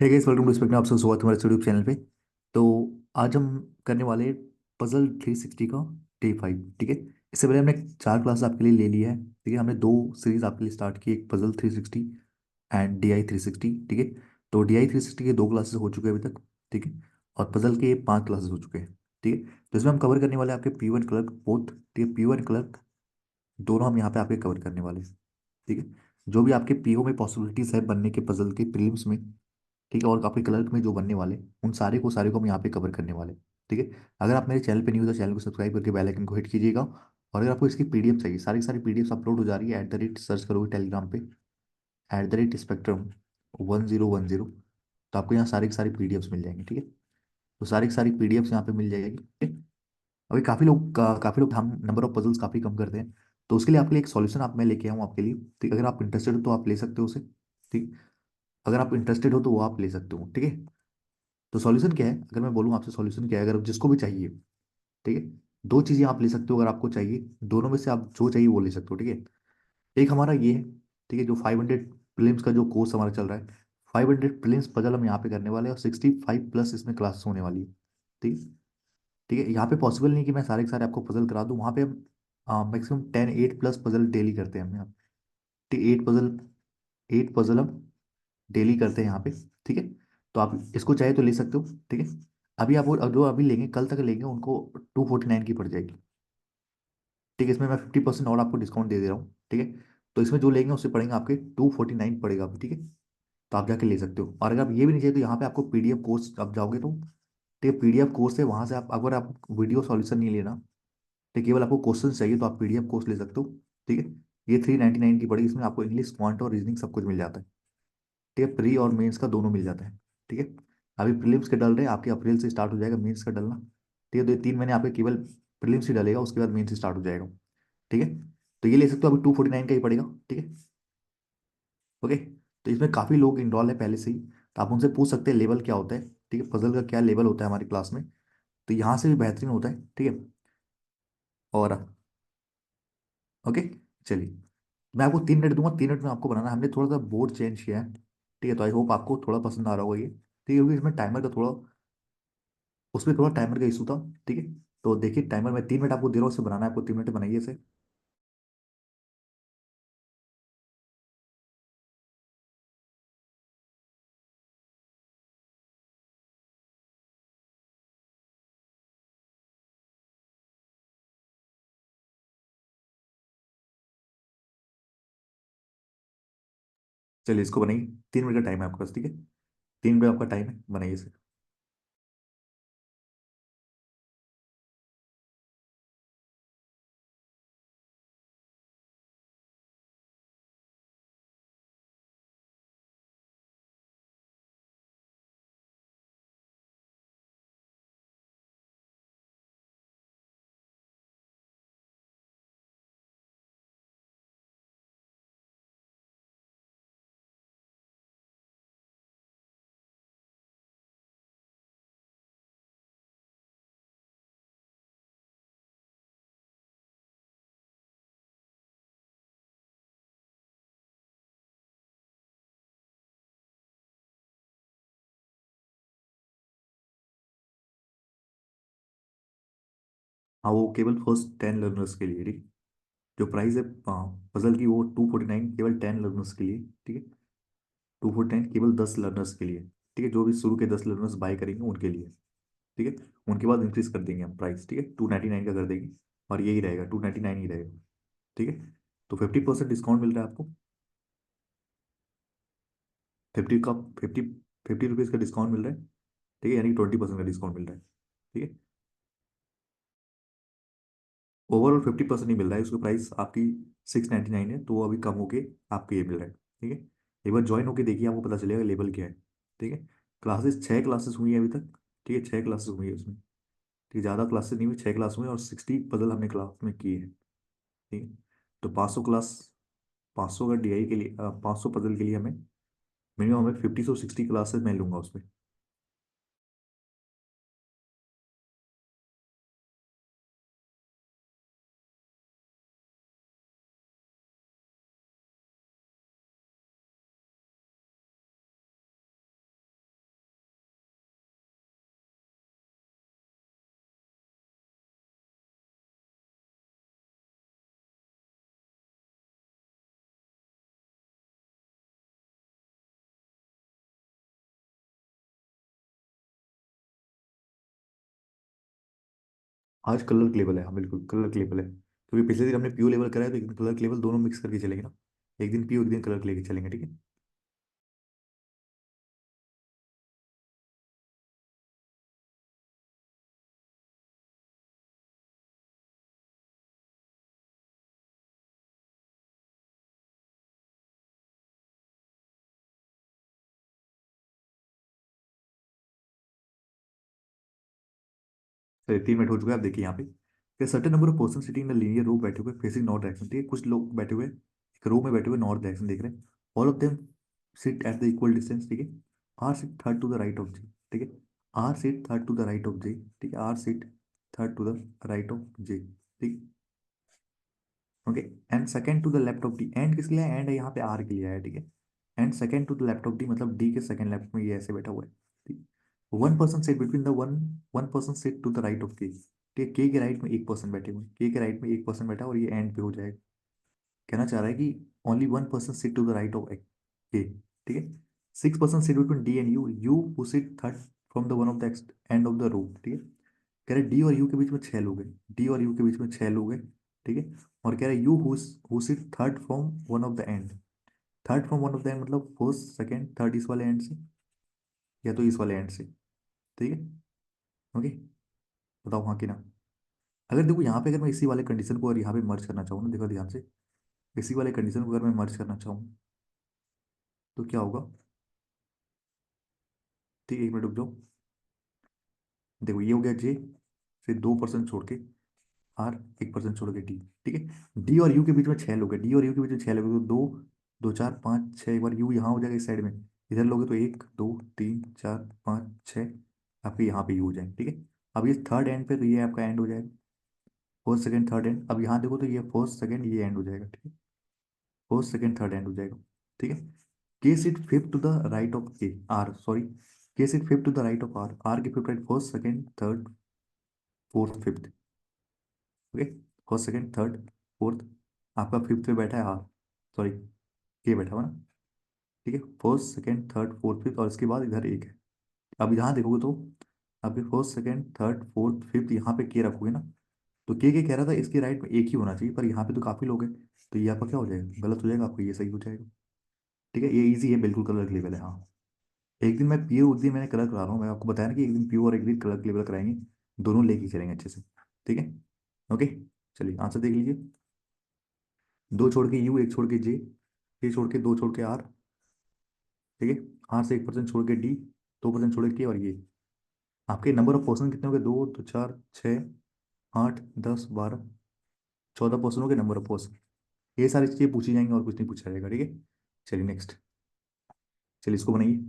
Hey guys, welcome to Spectrum. आपसे स्वागत है हमारे यूट्यूब चैनल पे। तो आज हम करने वाले पजल 360 का डे 5। ठीक है। इससे पहले हमने 4 क्लास आपके लिए ले लिया है। ठीक है, हमने 2 सीरीज आपके लिए स्टार्ट की, एक पजल 360 एंड DI 360। ठीक है। तो DI 360 के 2 क्लासेस हो चुके हैं अभी तक। ठीक है। और पजल के 5 क्लासेस हो चुके हैं। ठीक है। तो इसमें हम कवर करने वाले हैं आपके P1 क्लर्क बोथ। ठीक है, P1 क्लर्क दोनों हम यहाँ पे आपके कवर करने वाले हैं। ठीक है। जो भी आपके पीओ में पॉसिबिलिटीज है बनने के पजल के प्रीलिम्स में, ठीक है, और आपके क्लर्क में जो बनने वाले, उन सारे को हम यहाँ पे कवर करने वाले। ठीक है। अगर आप मेरे चैनल पे न्यू हो तो चैनल को सब्सक्राइब करके बेल आइकन को हिट कीजिएगा। और अगर आपको इसकी पीडीएफ चाहिए, सारी की सारी पीडीएफ अपलोड हो जा रही है, @ सर्च करोगे टेलीग्राम पे, @spectrum1010, तो आपको यहाँ सारी की सारी पीडीएफ मिल जाएंगी। ठीक है। तो सारी की सारी पीडीएफ यहाँ पे मिल जाएगी। ठीक है? अभी काफ़ी लोग हम नंबर ऑफ पजल्स काफ़ी कम करते हैं। तो उसके लिए आपके लिए एक सॉल्यूशन मैं लेके आऊँ आपके लिए। ठीक, अगर आप इंटरेस्टेड हो तो आप ले सकते हो उसे। ठीक। अगर आप इंटरेस्टेड हो तो वो आप ले सकते हो। ठीक है। तो सॉल्यूशन क्या है, अगर मैं बोलूँ आपसे सॉल्यूशन क्या है, अगर जिसको भी चाहिए, ठीक है, 2 चीजें आप ले सकते हो अगर आपको चाहिए। दोनों में से आप जो चाहिए वो ले सकते हो। ठीक है। एक हमारा ये है, ठीक है, जो 500 प्रीलिम्स का जो कोर्स हमारा चल रहा है, 500 प्रीलिम्स पजल हम यहाँ पे करने वाले हैं, और 65+ इसमें क्लासेस होने वाली है। ठीक। ठीक है। यहाँ पे पॉसिबल नहीं कि मैं सारे के सारे आपको पजल करा दूँ। वहाँ पे हम मैक्सिमम 8+ पजल डेली करते हैं हम यहाँ। ठीक, 8 पजल हम डेली करते हैं यहाँ पे। ठीक है। तो आप इसको चाहे तो ले सकते हो। ठीक है। अभी आप जो अभी लेंगे, कल तक लेंगे, उनको 249 की पड़ जाएगी। ठीक है। इसमें मैं 50% और आपको डिस्काउंट दे रहा हूँ। ठीक है। तो इसमें जो लेंगे उससे पड़ेंगे आपके 249 पड़ेगा अभी। ठीक है। तो आप जाके ले सकते हो। और अगर आप ये भी नहीं चाहिए तो यहाँ पे आपको पीडीएफ कोर्स आप जाओगे तो, ठीक है, पीडीएफ कोर्स है, वहाँ से आप, अगर आप वीडियो सॉल्यूशन नहीं लेना, तो केवल आपको क्वेश्चन चाहिए, तो आप पीडीएफ कोर्स ले सकते हो। ठीक है। ये 399 की पड़ेगी। इसमें आपको इंग्लिश, क्वांट और रीजनिंग सब कुछ मिल जाता है। ठीक है। प्री और मेंस का दोनों मिल जाता है। ठीक है। अभी प्रीलिम्स के डल रहे हैं आपके, अप्रैल से स्टार्ट हो जाएगा मेंस का डलना। ठीक है। तो ये 3 महीने आपके केवल प्रीलिम्स ही डलेगा, उसके बाद मेंस स्टार्ट हो जाएगा। ठीक है। तो ये ले सकते हो, अभी 249 का ही पड़ेगा। ठीक है। ओके। तो इसमें काफ़ी लोग इनरोल है पहले से ही, तो आप उनसे पूछ सकते हैं लेवल क्या होता है। ठीक है, पजल का क्या लेवल होता है हमारी क्लास में। तो यहाँ से भी बेहतरीन होता है। ठीक है। और ओके, चलिए, मैं आपको 3 मिनट दूंगा, 3 मिनट में आपको बनाना है। हमने थोड़ा सा बोर्ड चेंज किया है। ठीक है। तो आई होप आपको थोड़ा पसंद आ रहा होगा ये। ठीक है, क्योंकि इसमें टाइमर का थोड़ा, उसमें थोड़ा टाइमर का इशू था। ठीक है। तो देखिए, टाइमर मैं 3 मिनट आपको दे रहा हूँ, उसे बनाना है आपको, 3 मिनट में बनाइए इसे। चलिए, इसको बनाइए। 3 मिनट का टाइम है आपके पास। ठीक है, 3 मिनट आपका टाइम है, बनाइए इसे। हाँ, वो केवल फर्स्ट 10 लर्नर्स के लिए। ठीक। जो प्राइस है पजल की, वो 249 केवल 10 लर्नर्स के लिए। ठीक है। 249 केवल 10 लर्नर्स के लिए। ठीक है, जो भी शुरू के 10 लर्नर्स बाय करेंगे उनके लिए। ठीक है। उनके बाद इंक्रीज कर देंगे हम प्राइस। ठीक है, 299 का कर देंगे, और यही रहेगा, 299 ही रहेगा। ठीक है। तो 50% डिस्काउंट मिल रहा है आपको। 50 का 50 रुपीज़ का डिस्काउंट मिल रहा है। ठीक है, यानी 20% का डिस्काउंट मिल रहा है। ठीक है। ओवरऑल 50% ही मिल रहा है, उसका प्राइस आपकी 699 है, तो वो अभी कम होके आपको ये मिल रहा है। ठीक है। एक बार ज्वाइन होके देखिए, आपको पता चलेगा लेवल क्या है। ठीक है। क्लासेस 6 क्लासेस हुई है अभी तक। ठीक है, 6 क्लासेस हुई है उसमें। ठीक है, ज़्यादा क्लासेस नहीं हुई, 6 क्लास हुई, और 60 पजल हमने क्लास में किए हैं। ठीक है। तो 500 क्लास, 500 का डीआई के लिए, 500 पजल के लिए हमें मिनिमम, हमें 50 से 60 क्लासेस मैं लूंगा उसमें। आज कलर लेवल है, हाँ बिल्कुल कलर लेवल है, क्योंकि पिछले दिन हमने पीओ लेवल कराया, तो एक दिन कलर लेवल, दोनों मिक्स करके चलेंगे ना। एक दिन पीओ एक दिन कलर लेके चलेंगे, ठीक है। चलिए 3 मिनट हो चुका है, आप देखिए यहाँ पे certain number of person sitting in linear row बैठे हुए फेसिंग नॉर्थ डायरेक्शन, ठीक है, कुछ लोग बैठे हुए एक रो में बैठे हुए नॉर्थ डायरेक्शन देख रहे हैं। All of them sit at the equal distance, ठीक है। R sit third to the right of J, ठीक है। R sit third to the right of J, ठीक है। R sit third to the right of J, ठीक। Okay. And second to the left of D, and किसके लिए and है यहाँ पे, आर के लिए है, ठीक है। And second to the left of D मतलब डी के सेकंड लेफ्ट में ये ऐसे बैठा हुआ है, ठीक। One person sit between the one one person sit to the right of K, ठीक है। के राइट में एक पर्सन बैठे हुए, के राइट में एक पर्सन बैठा है और ये एंड पे हो जाएगा। कहना चाह रहा है कि only one person sit to the right of K, ठीक है। Six person sit between D and U, U who sit third from the one of the end of the row, ठीक है। कह रहे डी और यू के बीच में 6 लोग हैं, डी और यू के बीच में 6 लोग हैं, ठीक है। और कह रहे you who sit third from one of the and, third from one of the end मतलब फर्स्ट सेकंड थर्ड इस वाले एंड से, या तो इस वाले एंड से, ठीक है। ओके। बताओ हाँ कि ना। अगर देखो यहाँ पे अगर मैं इसी वाले कंडीशन को और यहाँ पे मर्ज करना चाहूँ ना, देखो ध्यान से, इसी वाले कंडीशन को अगर मैं मर्ज करना चाहूँ तो क्या होगा, ठीक है, 1 मिनट रुक जाओ। देखो ये हो गया जे, फिर 2% छोड़ के आर, 1% छोड़ के डी, ठीक है। डी और यू के बीच में 6 लोग हैं, डी और यू के बीच में 6 लोग हैं, तो दो, दो चार पाँच छः, एक बार यू यहाँ हो जाएगा इस साइड में, इधर लोगे तो 1 2 3 4 5 6, आपके यहाँ पे यू हो जाएंगे, ठीक है। अब ये थर्ड एंड पे, तो ये आपका एंड हो जाएगा, फर्स्ट सेकंड थर्ड एंड। अब यहाँ देखो तो ये फर्स्ट सेकंड ये एंड हो जाएगा, ठीक है। फर्स्ट सेकंड थर्ड एंड हो जाएगा, ठीक है। K sit fifth to the right of K, R sorry, K sit fifth to the right of R, R K fifth right, first second third fourth fifth, okay. First second third fourth, आपका fifth पे बैठा है are, sorry के बैठा हुआ ना, ठीक है। First second third fourth fifth और इसके बाद इधर एक है। अब यहाँ देखोगे तो आपके first second third fourth fifth यहाँ पे के रखोगे ना, तो के कह रहा था इसके राइट में एक ही होना चाहिए, पर यहाँ पे तो काफी लोग हैं, तो ये आपका क्या हो जाएगा, गलत हो जाएगा, आपको ये सही हो जाएगा, ठीक है। ये इजी है बिल्कुल, कलर लेवल है, हाँ। एक दिन मैं पीओ, उस दिन मैंने कलर करा रहा हूँ, मैं आपको बताया ना कि एक दिन पीओ और एक दिन कलर लेवल कराएंगे, दोनों लेके चलेंगे अच्छे से, ठीक है। ओके। चलिए आंसर देख लीजिए। दो छोड़ के यू, एक छोड़ के जे छोड़ के दो छोड़ के आर, ठीक है। आर से 1% छोड़ के डी, 2% छोड़ के, और ये आपके नंबर ऑफ पर्सन कितने हो गए, 2 2 4 6 8 10 12, 14 पर्सन हो गए नंबर ऑफ पर्सन। ये सारी चीजें पूछी जाएंगी और कुछ नहीं पूछा जाएगा, ठीक है। चलिए नेक्स्ट, चलिए इसको बनाइए।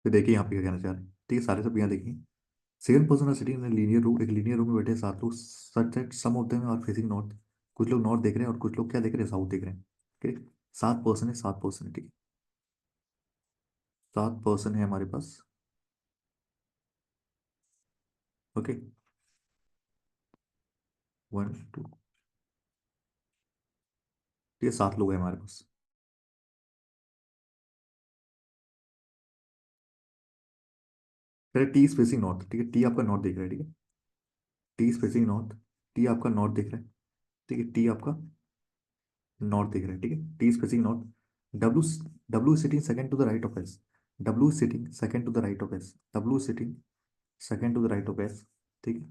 फिर देखिए यहाँ पे क्या कहना चाह रहे हैं, ठीक है, सारे सब यहाँ देखिए। Seven person are sitting in linear room, एक लीनियर रूम में बैठे हैं सात लोग, such that some of them are facing north. कुछ लोग नॉर्थ देख रहे हैं और कुछ लोग क्या देख रहे हैं, साउथ देख रहे हैं। ठीक है, सात पर्सन है, सात पर्सन है, ठीक है, सात पर्सन है हमारे पास। ओके, वन टू, ये सात लोग हैं हमारे पास। टी इज फेसिंग नॉर्थ, ठीक है, टी आपका नॉर्थ देख रहा है, ठीक है, T is facing north, T आपका नॉर्थ देख रहा है, ठीक है, टी आपका नॉर्थ देख रहा है, ठीक है, T is facing north. W, W sitting second to the right of S, W sitting second to the right of S, W sitting second to the right of S, ठीक है,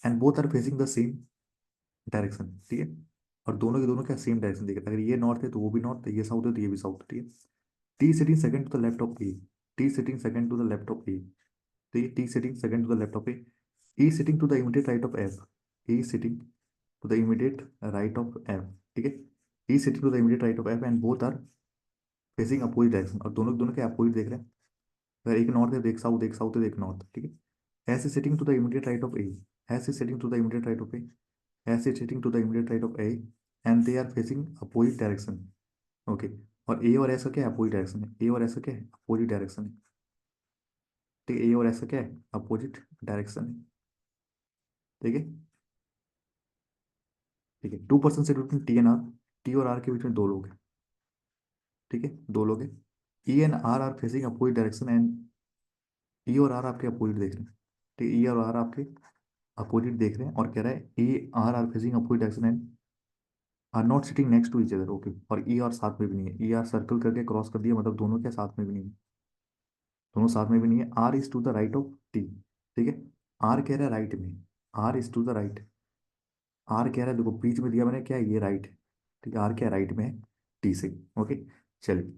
and both are facing the same direction, ठीक है, और दोनों के दोनों क्या same direction देख रहे हैं, अगर ये नॉर्थ है तो वो भी नॉर्थ है, ये साउथ है तो ये भी साउथ, ठीक है। T sitting second to the left of A, T sitting second to the left of A, ठीक है, T sitting second to the left of A, E sitting to the immediate right of F, E sitting to the immediate right of F, ठीक है, E sitting to the immediate right of F and both are facing opposite direction, और दोनों के दोनों क्या opposite देख रहे हैं, अगर एक नॉर्थ है तो एक साउथ, एक साउथ है तो एक नॉर्थ, ठीक है। S sitting to the immediate right of A, S sitting to the immediate right of A, S sitting to the immediate right of A, and they are facing opposite direction. Okay, और A और ऐसा क्या है, opposite direction है, ए और ऐसा क्या है, अपोजिट डायरेक्शन है, ठीक है, ए और ऐसा क्या है, अपोजिट डायरेक्शन है, ठीक है, ठीक है। टू पर्सन से between T and R, T और आर के बीच में दो लोग हैं, ठीक है, दो लोग हैं, E and R are facing opposite direction and E और आर आपके अपोजिट देख रहे हैं, ठीक है, ई और आर आपके अपोजिट देख रहे हैं, और कह रहा है A R are facing opposite direction and are not sitting next to each other, okay, और ई आर साथ में भी नहीं है, ई आर सर्कल करके क्रॉस कर दिया, मतलब दोनों के साथ में भी नहीं है, दोनों साथ में भी नहीं है, R is to the right of T, ठीक है, आर कह रहा है राइट में, R is to the right, R कह रहा है, देखो बीच में दिया मैंने क्या है, ये राइट है, ठीक है, आर क्या राइट में है टी से। ओके, चलिए,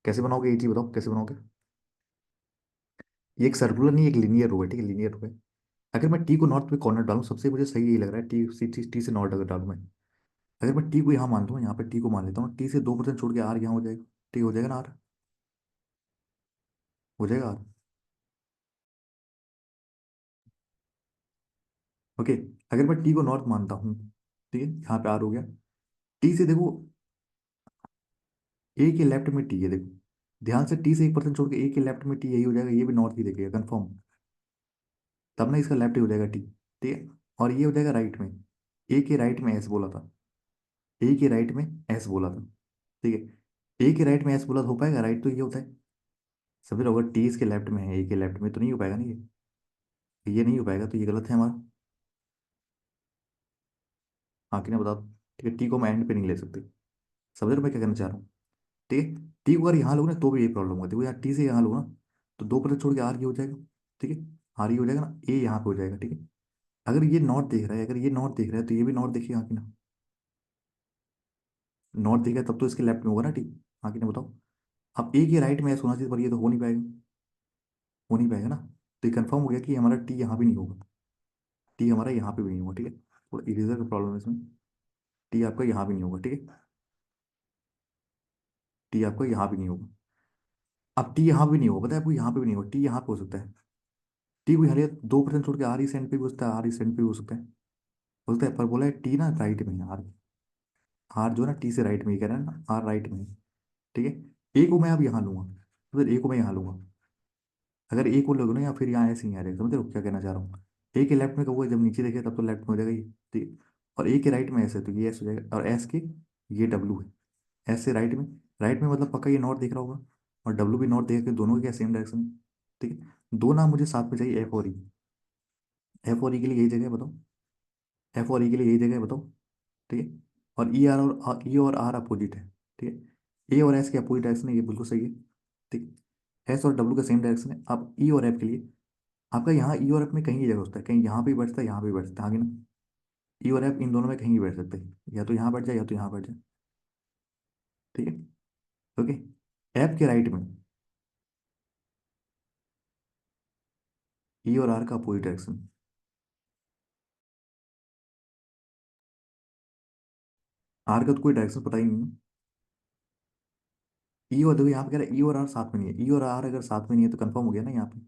कैसे बनाओगे ये चीज बताओ, कैसे बनाओगे। ये एक सर्कुलर नहीं, एक लीनियर रो है, ठीक है, लीनियर रो है। अगर मैं टी को नॉर्थ में कॉर्नर डालूं, सबसे मुझे सही यही लग रहा है, टी सी टी से नॉर्थ अगर डालूं मैं, अगर मैं टी को यहाँ मान लूँ, यहाँ पे टी को मान लेता हूँ, टी से 2% छोड़ के आर यहाँ हो जाएगा, टी हो जाएगा ना आर, हो जाएगा आर। ओके, अगर मैं टी को नॉर्थ मानता हूँ, ठीक है, यहाँ पे आर हो गया, टी से देखो, ए के लेफ्ट में टी है, देखो ध्यान से, टी से 1% छोड़ के ए के लेफ्ट में टी, यही हो जाएगा, ये भी नॉर्थ ही देखेगा कंफर्म, तब ना इसका लेफ्ट ही हो जाएगा टी, ठीक है, और ये हो जाएगा राइट में, ए के राइट में एस बोला था, ए के राइट में एस बोला था, ठीक है, ए के राइट में एस बोला तो हो पाएगा, राइट तो ये होता है, समझ रहे हो, अगर टी इसके लेफ्ट में है, ए के लेफ्ट में, तो नहीं हो पाएगा ना ये नहीं हो पाएगा, तो ये गलत है हमारा। हाँ कि ना बताओ, ठीक है, टी को हम एंड पे नहीं ले सकते, समझ रहे हो मैं क्या कहना चाह रहा हूँ, ठीक है, टी को अगर यहाँ लोग ना तो भी यही प्रॉब्लम होती है, देखो यार टी से यहाँ लोग ना, तो 2% छोड़ के आर ये हो जाएगा, ठीक है, आर ये हो जाएगा ना, ए यहाँ पे हो जाएगा, ठीक है, अगर ये नॉर्थ देख रहा है, अगर ये नॉर्थ देख रहा है तो ये भी नॉर्थ देखेगा कि ना, नॉर्थ देखेगा तब तो इसके लेफ्ट में होगा ना टी, हाँ कि ना बताओ। अब ए के राइट में ऐसा होना चाहिए, पर ये तो हो नहीं पाएगा, हो नहीं पाएगा ना, तो ये कंफर्म हो गया कि हमारा टी यहाँ भी नहीं होगा, टी हमारा यहाँ पे भी नहीं होगा, ठीक है, थोड़ा इरेजर का प्रॉब्लम है इसमें, टी आपका यहाँ भी नहीं होगा, ठीक है, टी आपका यहाँ भी नहीं होगा। अब टी यहाँ भी नहीं होगा, पता है आपको, यहाँ पे भी नहीं होगा, टी यहाँ पे हो सकता है, टी को यहाँ 2% छोड़ के आर ई सेंट पे भी हो सकता है, आर ई सेंट पे भी हो सकता है, बोलता है, पर बोला है टी ना राइट में है, आर, आर जो है ना टी से राइट में ही कह रहा है ना, आर राइट में है, ठीक है, ए को मैं अब यहाँ लूंगा, तो ए को मैं यहाँ लूंगा, अगर ए को लगो ना, या फिर यहाँ ऐसे ही आ जाएगा, समझ रहे हो क्या कहना चाह रहा हूँ, ए के लेफ्ट में कहूँगा जब नीचे देखे तब तो लेफ्ट में हो जाएगा ये, ठीक है, और ए के राइट में ऐसे तो ये ऐसे हो जाएगा, और एस के ये डब्लू है, एस से राइट में, राइट में मतलब पक्का ये नॉर्थ देख रहा होगा, और डब्लू भी नॉर्थ देख के दोनों के क्या सेम डायरेक्शन है, ठीक है, दो नाम मुझे साथ में चाहिए, एफ और ई, एफ और ई के लिए यही जगह है बताओ, एफ और ई के लिए यही जगह है बताओ, ठीक है, और ई आर और ई और आर अपोजिट है, ठीक है, ए और एस के अपोजिट डायरेक्शन है, ये बिल्कुल सही है, ठीक है, एस और डब्ल्यू का सेम डायरेक्शन है। अब ई और एफ के लिए, आपका यहाँ ई और एफ में कहीं भी जगह होता है, कहीं यहाँ पे भी बैठता है, यहाँ पे भी बैठता है, आगे ना, ई और एफ इन दोनों में कहीं भी बैठ सकते हैं, या तो यहाँ बैठ जाए या तो यहाँ बैठ जाए, ठीक है, ओके, एफ के राइट में ई और आर का अपोजिट डायरेक्शन, आर का तो कोई डायरेक्शन पता ही नहीं है, ई और देखो यहाँ पे कह रहा है ई और आर साथ में नहीं है, ई और आर अगर साथ में नहीं है तो कंफर्म हो गया ना यहाँ पे,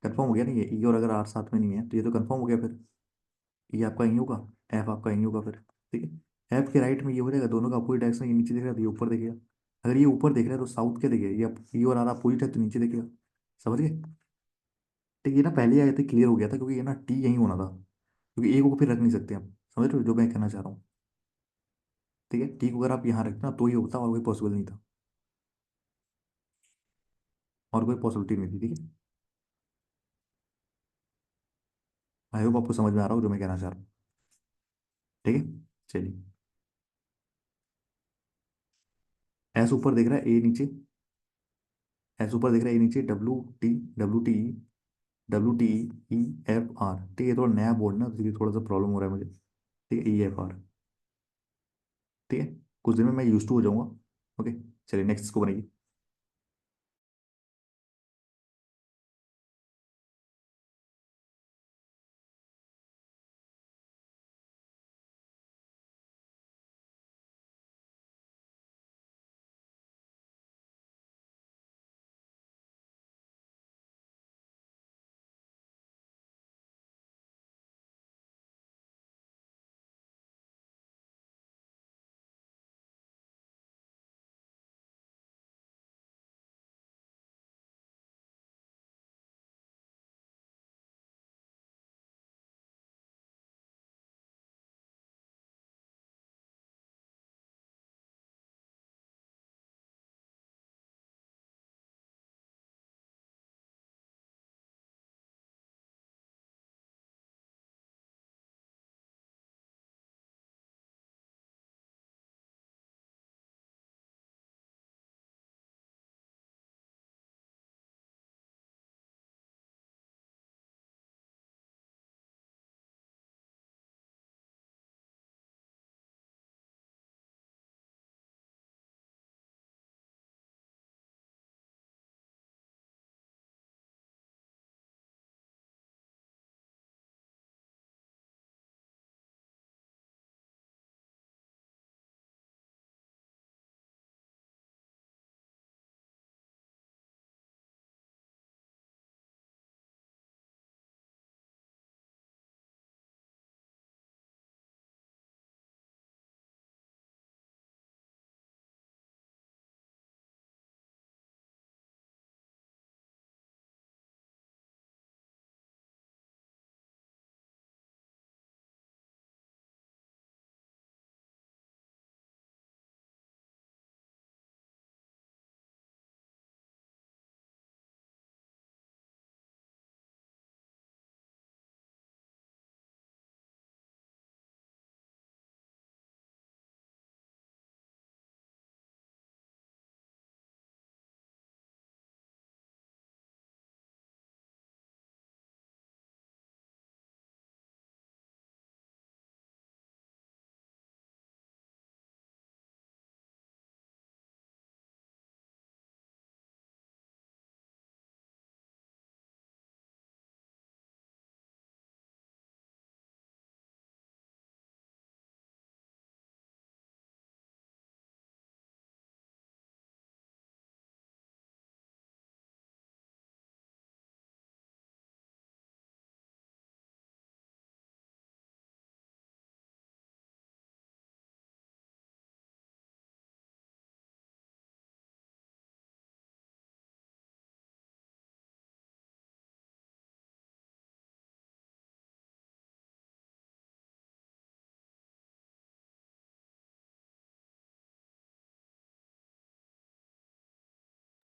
कंफर्म हो गया ना, ये ई और अगर आर साथ में नहीं है तो ये तो कंफर्म हो गया फिर। ये आपका यहीं होगा, एफ आपका यहीं होगा फिर। ठीक है, एफ के राइट में ये हो जाएगा, दोनों का अपोजिट डायरेक्शन, ये नीचे दिख रहा है तो ये ऊपर दिखेगा। अगर ये ऊपर दिख रहा है तो साउथ क्या दिखेगा, ये ई और आर अपोजिट है तो नीचे दिखेगा। समझ गए? ठीक है, ये ना पहले आए थे क्लियर हो गया था, क्योंकि ये ना टी यहीं होना था, क्योंकि ए को फिर रख नहीं सकते आप। समझ रहे हो जो मैं कहना चाह रहा हूँ? ठीक है, टी को अगर आप यहाँ रखते ना तो ही होता, और कोई पॉसिबल नहीं था, और कोई पॉसिबिलिटी नहीं थी। ठीक है, आई होप आपको समझ में आ रहा हो जो मैं कहना चाह रहा हूँ। ठीक है, चलिए। एस ऊपर दिख रहा है, ए नीचे, एस ऊपर दिख रहा है, ए नीचे, W T, W T, W T, E F R. ठीक है, थोड़ा नया बोर्ड ना तो इसलिए थोड़ा सा प्रॉब्लम हो रहा है मुझे। ठीक है, ई एफ आर। ठीक है, कुछ दिन में मैं यूज टू हो जाऊंगा। ओके, चलिए नेक्स्ट इसको बनाइए।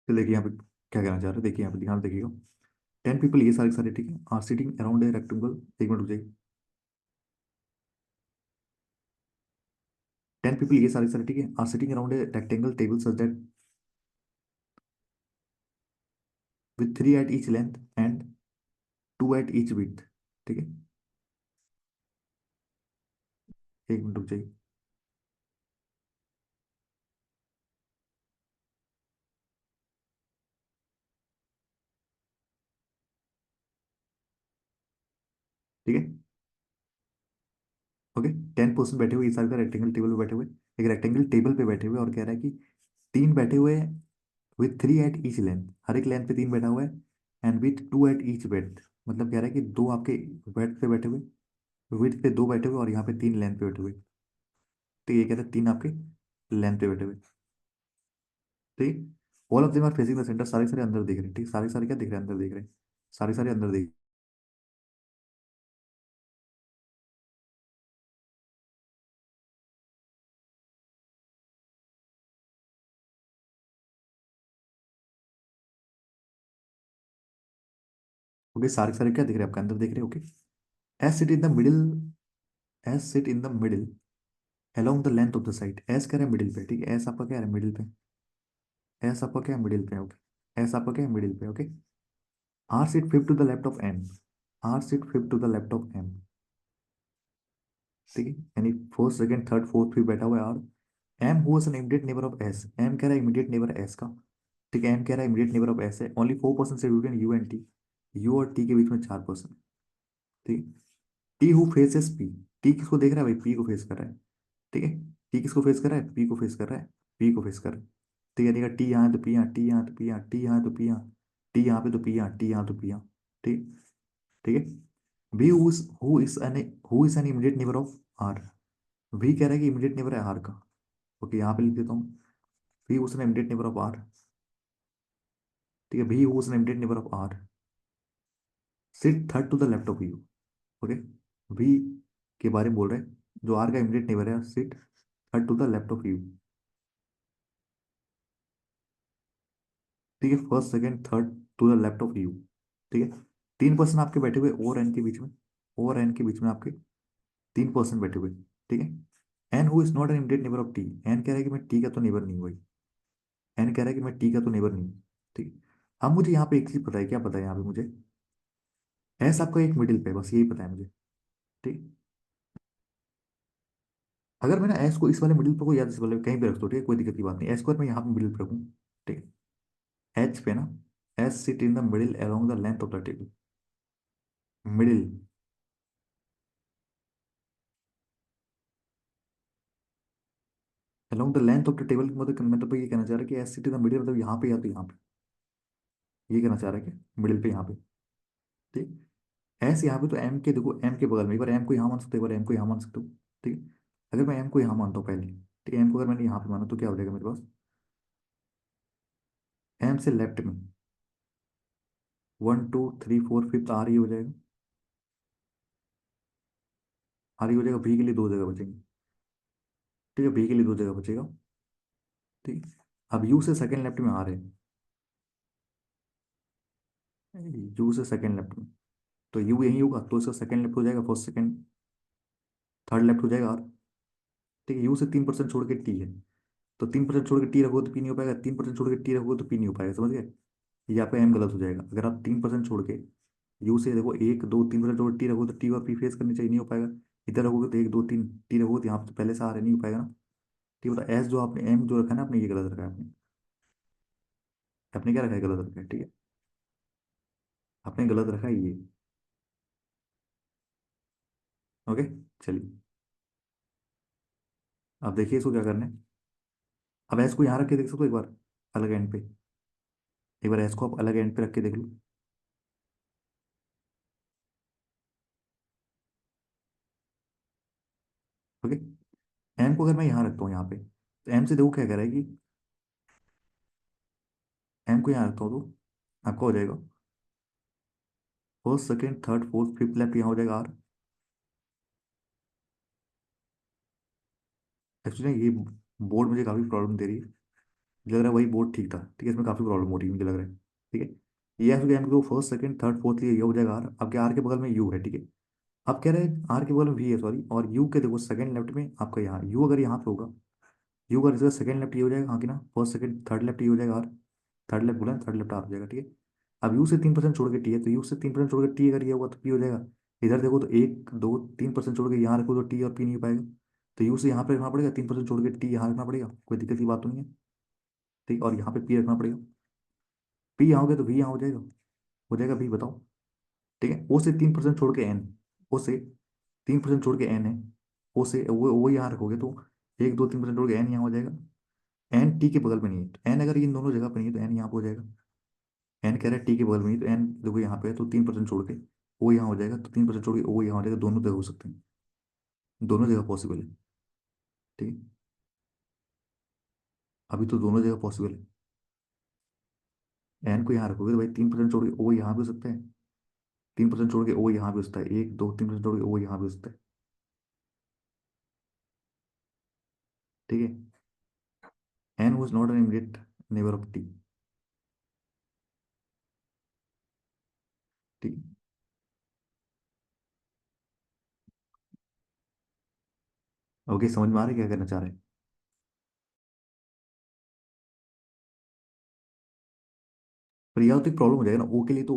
तो देखिए यहाँ पे क्या कहना चाह रहे हो, देखिए यहाँ पे ध्यान देखिएगा। 10 पीपल, ये सारे के सारे, ठीक है, are sitting around a rectangle. एक मिनट रुक जाइए। 10 पीपल, ये सारे के सारे, ठीक है, are sitting around a rectangle table such that with 3 at each length and 2 at each width. ठीक है, एक मिनट रुक जाइए। ठीक है, ओके। 10 पर्सन बैठे हुए, ये सारे का रेक्टेंगल टेबल पे बैठे हुए, एक रेक्टेंगल टेबल पे बैठे हुए, और कह रहा है कि तीन बैठे हुए हैं with three at each length, हर एक लेंथ पे तीन बैठा हुआ है, and with two at each bed. मतलब कह रहा है कि दो आपके बेड पे बैठे हुए, विथ पे दो बैठे हुए और यहाँ पे तीन लेंथ पे बैठे हुए। तो ये कहते हैं तीन आपके लेंथ पे बैठे हुए। ठीक, all of them are facing the centre, सारे सारे अंदर देख रहे हैं। ठीक, सारे सारे क्या देख रहे हैं, अंदर देख रहे हैं, सारे सारे अंदर देख। ओके, सारे सारे क्या देख रहे हैं, आपके अंदर देख रहे हैं। Okay, S sit in the middle, S sit in the middle along the length of the side. S कह रहे हैं मिडिल पे, ठीक है, एस आपका क्या है मिडिल पे, एस आपका क्या है मिडिल पे। ओके, एस आपका क्या है मिडिल पे। Okay, R sit fifth to the left of M, R sit fifth to the left of M. ठीक है, यानी फर्स्ट सेकंड थर्ड फोर्थ भी बैठा हुआ है R. M who is an immediate neighbour of S, M कह रहा है इमीडिएट नेबर एस का। ठीक है, एम कह रहा है इमीडिएट नेबर ऑफ एस है, ओनली 4% से between U and T, you और टी के बीच में 4%। ठीक है, T who faces P, T किसको देख रहा है भाई, पी को फेस कर रहा है। ठीक है, टी किसको फेस कर रहा है, पी को फेस कर रहा है, पी को फेस कर रहा है। ठीक है, ठीक, टी यहाँ है तो पी यहाँ, टी यहाँ तो पी यहाँ, टी यहाँ है तो पी यहाँ, टी यहाँ पे तो पी यहाँ, टी यहाँ तो पी यहाँ। ठीक, ठीक है, B who is an immediate neighbour of R, V कह रहा है कि इमीडिएट नेबर है आर का। ओके, यहाँ पे लिख देता हूँ, V as an immediate neighbour of R. ठीक है, V as an immediate neighbour of R, sit third to the left of U. Okay, V के बारे में बोल रहे हैं, जो आर का इमीडिएट नेबर है, sit third to the left of U. ठीक है, first second third to the left of U. ठीक है, 3% आपके बैठे हुए ओ और एन के बीच में, ओ और एन के बीच में आपके 3% बैठे हुए। ठीक है, N who is not an immediate neighbour of T, N कह रहा है कि मैं टी का तो नेबर नहीं हूँ भाई, एन कह रहा है कि मैं टी का तो नेबर नहीं हूँ। ठीक है, अब मुझे यहाँ पे एक चीज पता है, क्या पता है यहाँ पे मुझे, एस आपका एक मिडिल पे है, बस यही पता है मुझे। ठीक, अगर मैं ना एस को इस वाले मिडिल पे को याद इस वाले कहीं भी रख दो, ठीक है, कोई दिक्कत की बात नहीं, एस को मैं यहाँ पे मिडिल पे रखूँ। ठीक है, एच पे ना, S sit in the middle along the length of the table, middle along the length of the table, मतलब ये कहना चाह रहा है कि S sit in the middle, मतलब यहाँ पे या तो यहाँ पे, ये कहना चाह रहा है कि मिडिल पे यहाँ पे। ठीक, एस यहाँ पे तो एम के देखो, एम के बगल में, एक बार एम को यहाँ मान सकते हो, एक बार एम को यहाँ मान सकते हो। ठीक है, अगर मैं एम को यहाँ मानता हूँ पहले, ठीक है, एम को अगर मैंने यहाँ पे माना तो क्या हो जाएगा मेरे पास, एम से लेफ्ट में one two three four fifth R ही हो जाएगा, आर ही हो जाएगा, बी के लिए दो जगह बचेंगे। ठीक है, बी के लिए दो जगह बचेगा। ठीक, अब यू से सेकंड लेफ्ट में आ रहे हैं, यू से सेकंड लेफ्ट में, तो यू यही होगा तो इसका सेकंड लेफ्ट हो जाएगा, फर्स्ट सेकंड थर्ड लेफ्ट हो जाएगा आर। ठीक है, यू से 3% छोड़ के टी है, तो 3% छोड़ के टी रखोगे तो पी नहीं हो पाएगा, 3% छोड़ के टी रखोगे तो पी नहीं हो पाएगा, समझ गए। ये आपका एम गलत हो जाएगा, अगर आप 3% छोड़ के यू से देखो, एक दो 3% छोड़ के टी रखोगे तो टी और पी फेस करनी चाहिए, नहीं हो पाएगा। इधर रखोगे तो एक दो तीन टी रखोगे तो यहाँ पे तो पहले से आ रहे, नहीं हो पाएगा ना। ठीक है, तो एस जो आपने एम जो रखा है ना, आपने ये गलत रखा है, आपने आपने क्या रखा है, गलत रखा है। ठीक है, आपने गलत रखा है ये। ओके, चलिए, अब देखिए इसको क्या करना है। अब एस को यहाँ रख के देख सकते हो एक बार, अलग एंड पे, एक बार एस को आप अलग एंड पे रख के देख लो। ओके, एम को अगर मैं यहाँ रखता हूँ यहाँ पे, तो एम से देखो क्या कह रहा है कि एम को यहाँ रखता हूँ तो आपका हो जाएगा first second third fourth fifth left, यहाँ हो जाएगा आर। एक्चुअली ये बोर्ड मुझे काफ़ी प्रॉब्लम दे रही है, मुझे लग रहा है वही बोर्ड ठीक था। ठीक है, इसमें काफ़ी प्रॉब्लम हो रही है मुझे लग रहा है। ठीक है, ये एम को फर्स्ट सेकंड थर्ड फोर्थ लिए ये हो जाएगा आर। अब क्या, आर के बगल में यू है। ठीक है, अब कह रहे हैं आर के बगल में वी है, सॉरी, और यू के देखो सेकंड लेफ्ट में आपका यहाँ, यू अगर यहाँ पे होगा, यू अगर इसका सेकंड लेफ्ट ये हो जाएगा, हाँ कि ना, फर्स्ट सेकंड थर्ड लेफ्ट ये हो जाएगा आर, थर्ड लेफ्ट बोला, थर्ड लेफ्ट आर हो जाएगा। ठीक है, अब यू से 3% छोड़ के टी है, तो यू से 3% छोड़ के टी अगर ये होगा तो पी हो जाएगा। इधर देखो तो एक दो 3% छोड़ के यहाँ रखो तो टी और पी नहीं हो पाएगा, तो यू से यहाँ पे रखना पड़ेगा, 3% छोड़ के टी यहाँ रखना पड़ेगा, कोई दिक्कत की बात तो नहीं है। ठीक, और यहाँ पे पी रखना पड़ेगा, पी यहाँ हो गया तो वी यहाँ हो जाएगा भी, बताओ। ठीक है, ओ से 3% छोड़ के एन, ओ से 3% छोड़ के एन है, ओ से वो यहाँ रखोगे तो एक दो 3% छोड़ के एन यहाँ हो जाएगा, एन टी के बगल में नहीं है, तो एन अगर इन दोनों जगह पे नहीं है तो एन यहाँ पे हो जाएगा। एन कह रहा है टी के बगल में नहीं, तो एन देखो यहाँ पे है, तो 3% छोड़ के ओ यहाँ हो जाएगा, तो 3% छोड़ के ओ यहाँ हो जाएगा, दोनों जगह हो सकते हैं, दोनों जगह पॉसिबल है। ठीक है, अभी तो दोनों जगह पॉसिबल है। एन को यहाँ रखोगे तो भाई 3% छोड़ के ओ यहाँ भी हो सकता है, 3% छोड़ के ओ यहाँ भी हो सकता है, 1 2 3% छोड़ के ओ यहाँ भी हो सकता है। ठीक है, N was not an immediate neighbour of T. ठीक है, ओके समझ में आ रहा है क्या करना चाह रहे हैं। पर यह तो एक प्रॉब्लम हो जाएगा ना ओ के लिए, तो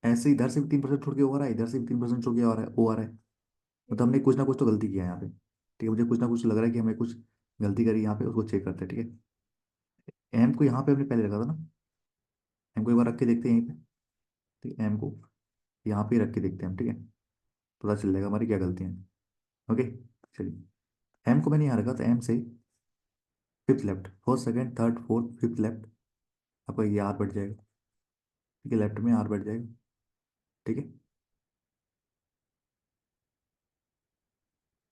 ऐसे इधर से भी 3% छोड़ के ओ आ रहा है, इधर से भी 3% छोड़ के आ रहा है, ओ आ रहा है। मतलब हमने कुछ ना कुछ तो गलती किया है यहाँ पे। ठीक है, मुझे कुछ ना कुछ लग रहा है कि हमें कुछ गलती करी यहाँ पे, उसको चेक करते हैं। ठीक है, एम को यहाँ पे हमने पहले रखा था ना, एम को एक बार रख के देखते हैं यहीं पे। ठीक है, एम को यहाँ पे ही रख के देखते हैं हम। ठीक है, पता चल जाएगा हमारी क्या गलतियाँ हैं। ओके, चलिए, एम को मैंने यहाँ रखा, तो एम से fifth left, first second third fourth fifth left, आपका ये आर बढ़ जाएगा। ठीक है, लेफ्ट में आर बढ़ जाएगा। ठीक है,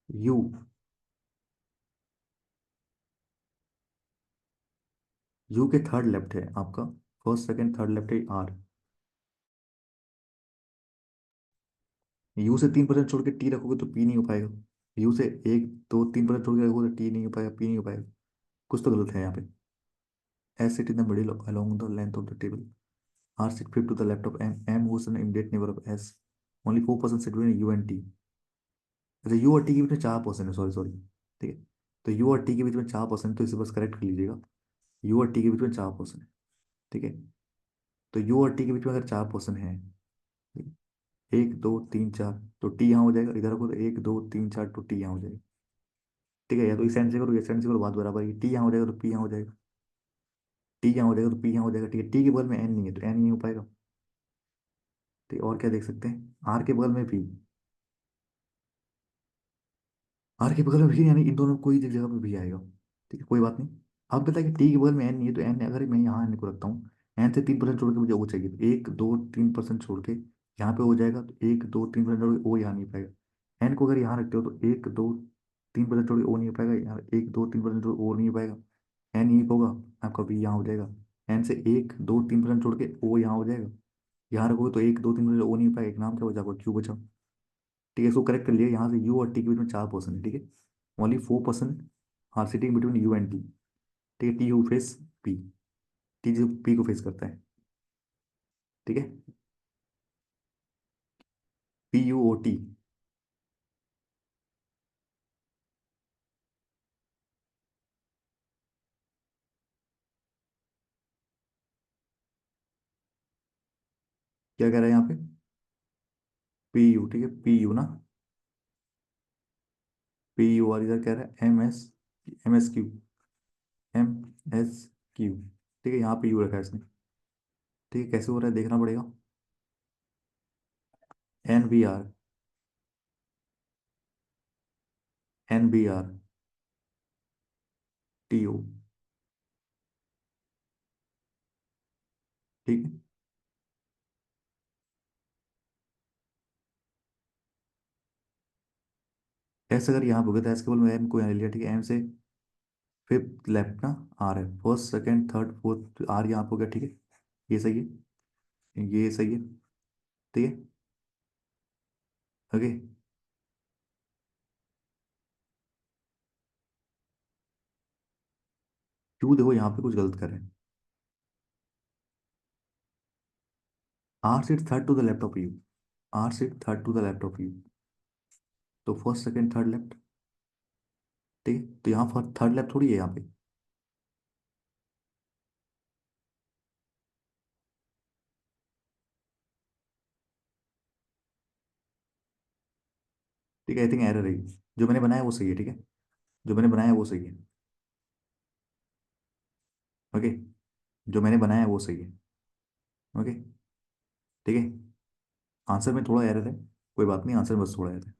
यू, यू के थर्ड लेफ्ट है आपका, फर्स्ट सेकंड थर्ड लेफ्ट है आर। यू से 3% छोड़ के टी रखोगे तो पी नहीं हो पाएगा। यू से 1 2 3% छोड़ के रखोगे तो टी नहीं हो पाएगा, पी नहीं हो पाएगा। कुछ तो गलत है यहाँ पे। S sit in the middle along the length of the table. R sit fifth to the left of M. M who's an immediate neighbor of S. Only 4% sit between U and T. अच्छा, you और T के बीच में 4% है, sorry sorry. ठीक है, तो you और टी के बीच में 4%, तो इसे बस करेक्ट कर लीजिएगा। यू और टी के बीच में 4% है। ठीक है, तो यू और टी के बीच में अगर 4% है, 1 2 3 4, तो टी यहाँ हो जाएगा, इधर को तो 1 2 3 4, तो टी यहाँ हो जाएगा। ठीक है, या तो इस साइड से करो, इस साइड से करो, बात बराबर है। टी यहाँ हो जाएगा तो पी यहाँ हो जाएगा, टी यहाँ हो जाएगा तो पी यहाँ हो जाएगा। ठीक है, टी के बगल में एन नहीं है तो एन नहीं हो पाएगा। ठीक है, और क्या देख सकते हैं, आर के बगल में पी, आर के बगल में भी, यानी इन दोनों में कोई एक जगह पे भी आएगा। ठीक है, कोई बात नहीं। अब बता कि टी के बगल में एन नहीं है, तो एन अगर मैं यहाँ एन को रखता हूँ, एन से 3% छोड़ के मुझे ओ चाहिए, तो 1 2 3% छोड़ के यहाँ पे हो जाएगा, तो 1 2 3% छोड़ के ओ यहाँ नहीं पाएगा। एन को अगर यहाँ रखते हो तो 1 2 3% छोड़ के ओ नहीं हो पाएगा, यहाँ 1 2 3% छोड़ के ओ नहीं हो पाएगा। एन यहीं पे होगा, आपका बी यहाँ हो जाएगा। एन से 1 2 3% छोड़ के ओ यहाँ हो जाएगा, यहाँ रखोगे तो 1 2 3% ओ नहीं हो पाएगा, एक नाम क्या बचा, आपका क्यू बचा। ठीक है, इसको करेक्ट कर लिया, यहाँ से यू और टी के बीच में 4% है। ठीक है, only 4% are sitting between U and T. ठीक है, T U face P, T जो पी को फेस करता है। ठीक है, पी यू ओ टी, क्या कह रहा है यहाँ पे, पी यू। ठीक है, पी यू ना, पी यू, और इधर कह रहा है M S, M S Q, M S Q. ठीक है, यहाँ पे यू रखा है इसने। ठीक है, कैसे हो रहा है देखना पड़ेगा। N B R, N B R T O. ठीक है, ऐसे अगर यहाँ भुगत है, इसके बोल में एम को यहाँ ले लिया। ठीक है, एम से फिफ्थ लेफ्ट ना, आर है, first second third fourth R यहाँ पे हो गया। ठीक है, ये सही है, ये सही है। ठीक है, ओके। क्यों, देखो यहाँ पे कुछ गलत कर रहे हैं। R seat third to the left of U, R seat third to the left of U, तो फर्स्ट सेकंड थर्ड लेफ्ट। ठीक है, तो यहाँ पर थर्ड लेफ्ट थोड़ी है यहाँ पे। ठीक है, आई थिंक एरर है, जो मैंने बनाया वो सही है। ठीक है, जो मैंने बनाया वो सही है। ओके, जो मैंने बनाया वो सही है। ओके, ठीक है, आंसर में थोड़ा एरर है, कोई बात नहीं, आंसर में बस थोड़ा एरर है।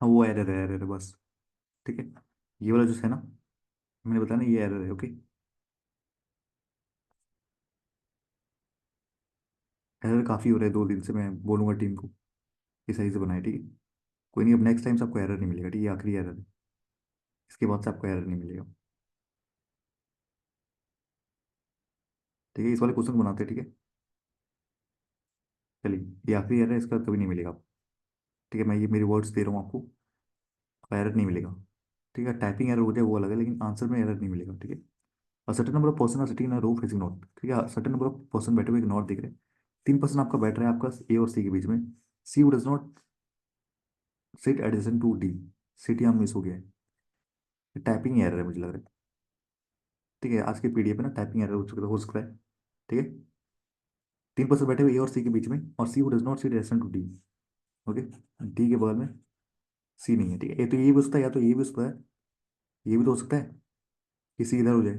हाँ वो एरर है बस। ठीक है, ये वाला जो है ना, मैंने बताया ना, ये एरर है। ओके, एरर काफ़ी हो रहा है 2 दिन से, मैं बोलूंगा टीम को कि सही से बनाए। ठीक है, कोई नहीं, अब नेक्स्ट टाइम से आपको एरर नहीं मिलेगा। ठीक है, ये आखिरी एरर है, इसके बाद से आपको एरर नहीं मिलेगा। ठीक है, इस वाले क्वेश्चन बनाते हैं। ठीक है, चलिए, ये आखिरी एरर है, इसका कभी नहीं मिलेगा। ठीक है, मैं ये मेरी वर्ड्स दे रहा हूँ आपको, एरर नहीं मिलेगा। ठीक है, टाइपिंग एरर हो जाए वो अलग है, लेकिन आंसर में एरर नहीं मिलेगा। ठीक है, और certain number of person are sitting in a row facing north. ठीक है, सर्टेन नंबर ऑफ पर्सन बैठे हुए एक नॉर्थ दिख रहे हैं। 3% आपका बैठ रहा है आपका ए और सी के बीच में। C does not sit adjacent to D. Sit यहाँ मिस हो गया है, टाइपिंग एरर है मुझे लग रहा है। ठीक है, आज के पीडीएफ में ना टाइपिंग एरर हो सकता है। ठीक है, 3% बैठे हुए ए और सी के बीच में, और C does not sit adjacent to D. Okay, D के बगल में सी नहीं है। ठीक है, ये तो ये भी हो सकता है, या तो ये भी हो सकता है, ये भी तो हो सकता है कि सी इधर हो जाए।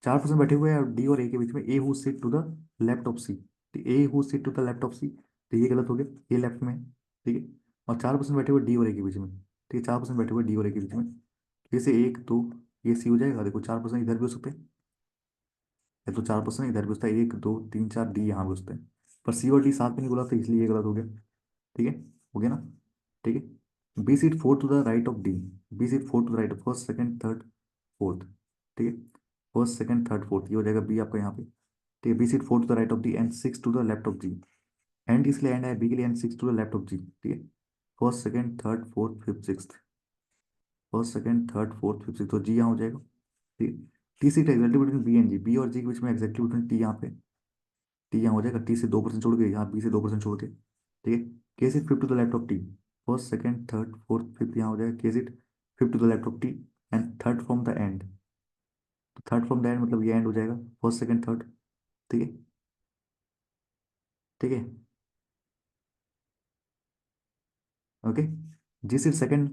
4% बैठे हुए हैं डी और ए के बीच में, A who sit to the left of C. A who sit to the left of C, तो ये गलत हो गया, ए लेफ्ट में है। ठीक है, और 4% बैठे हुए डी और ए के बीच में। ठीक है, 4% बैठे हुए डी और ए के बीच में, जैसे एक दो, ये सी हो जाएगा। देखो 4% इधर भी हो सकते हैं, या तो 4% इधर भी हो सकता है, 1 2 3 4 डी यहाँ भी हो सकते हैं। पर सी और डी साथ में नहीं बोला, तो इसलिए ये गलत हो गया। ठीक है, हो गया ना। ठीक है, B seat fourth to the right of D. B seat fourth to the right of first second third fourth. ठीक है, फर्स्ट सेकंड थर्ड फोर्थ, ये हो जाएगा बी आपका यहाँ पे। ठीक है, B seat fourth to the right of D and 6 to the left of G. And इसलिए एंड है बी के लिए, and 6 to the left of G. ठीक है, first second third fourth fifth sixth, first second third fourth fifth sixth, तो G यहाँ हो जाएगा। ठीक है, T seat exactly between B and G, B और जी के बीच में एग्जैक्टली बिटवीन टी यहाँ पे। टी यहाँ हो जाएगा, टी से 2% छोड़ के, यहाँ बी से 2% छोड़ के। ठीक है, K seat fifth to the left of T, first second third fourth fifth यहाँ हो जाएगा, K seat fifth to the left of T and third from the end. तो थर्ड फ्रॉम द एंड मतलब ये एंड हो जाएगा, first second third. ठीक है, ठीक है, okay. G seat second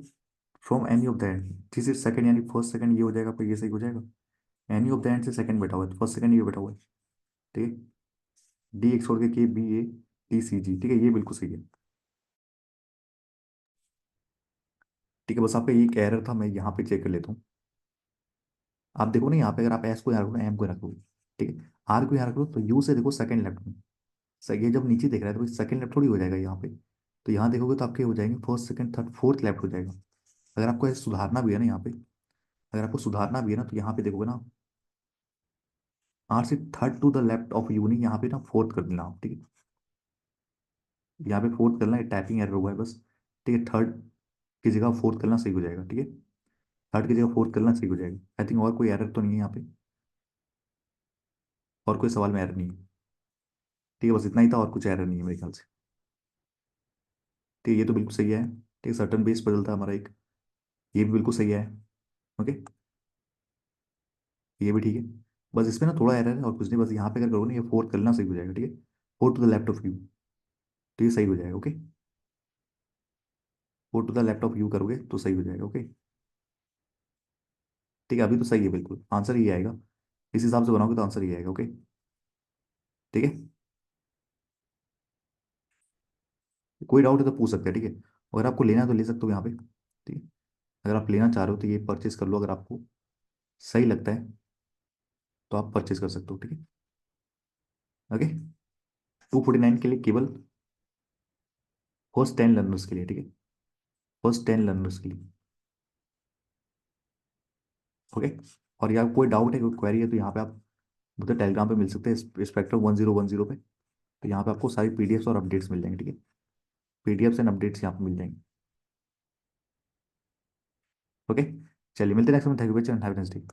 from any of the end, G seat second यानी फर्स्ट सेकंड, ये हो जाएगा आपका, ये सही हो जाएगा। एनी ऑफ द एंड से सेकंड बैठा हुआ है, फर्स्ट सेकंड ये बैठा हुआ है। ठीक है, डी एक छोड़ के के बी ए टी सी जी। ठीक है, ये बिल्कुल सही है। ठीक है, बस आपका ये एक एरर था, मैं यहाँ पे चेक कर लेता हूँ। आप देखो ना यहाँ पे, अगर आप एस को यहाँ रखो, एम को रखो, ठीक है, आर को यहाँ रख लो, तो यू से देखो सेकंड लेफ्ट में। ये जब नीचे देख रहा है तो सेकंड लेफ्ट थोड़ी हो जाएगा यहाँ पे। तो यहाँ देखोगे तो आपके हो जाएंगे first second third fourth left हो जाएगा। अगर आपको ऐसे सुधारना भी है ना यहाँ पे, अगर आपको सुधारना भी है ना, तो यहाँ पे देखोगे ना, आर से third to the left of U नहीं, यहाँ पे ना फोर्थ कर देना आप। ठीक है, यहाँ पे फोर्थ करना है, टाइपिंग एरर हुआ है बस। ठीक है, थर्ड की जगह फोर्थ करना सही हो जाएगा। ठीक है, थर्ड की जगह फोर्थ करना सही हो जाएगा। आई थिंक और कोई एरर तो नहीं है यहाँ पे, और कोई सवाल में एरर नहीं है। ठीक है, बस इतना ही था, और कुछ एरर नहीं है मेरे ख्याल से। ठीक है, ये तो बिल्कुल सही है। ठीक है, सर्टन बेस बदलता है हमारा एक, ये भी बिल्कुल सही है। ओके, ये भी ठीक है। बस इसमें ना थोड़ा एरर है और कुछ नहीं, बस यहाँ पे अगर करो ना, ये फोर्थ करना सही हो जाएगा। ठीक है, fourth to the left of U, तो ये सही हो जाएगा। Okay, fourth to the left of U करोगे तो सही हो जाएगा। ओके, ठीक है, अभी तो सही है, बिल्कुल आंसर ही आएगा। इस हिसाब से बनाओगे तो आंसर ही आएगा। ओके, ठीक है, कोई डाउट है तो पूछ सकते हैं। ठीक है, अगर आपको लेना है तो ले सकते हो यहाँ पे। ठीक है, अगर आप लेना चाह रहे हो तो ये परचेज कर लो, अगर आपको सही लगता है तो आप परचेज कर सकते हो। ठीक है, ओके। 249 के लिए केवल फर्स्ट 10 लर्नर्स के लिए। ठीक है, फर्स्ट 10 लर्नर्स के लिए। ओके, और यहाँ कोई डाउट है, कोई क्वेरी है, तो यहाँ पे आप मुझे टेलीग्राम पे मिल सकते हैं, स्पेक्ट्रम 1010 पे। तो यहाँ पे आपको सारी पीडीएफ्स और अपडेट्स मिल जाएंगे। ठीक है, पीडीएफ्स एंड अपडेट्स यहाँ पे मिल जाएंगे। ओके, चलिए मिलते हैं नेक्स्ट में। Thank you, have a nice day.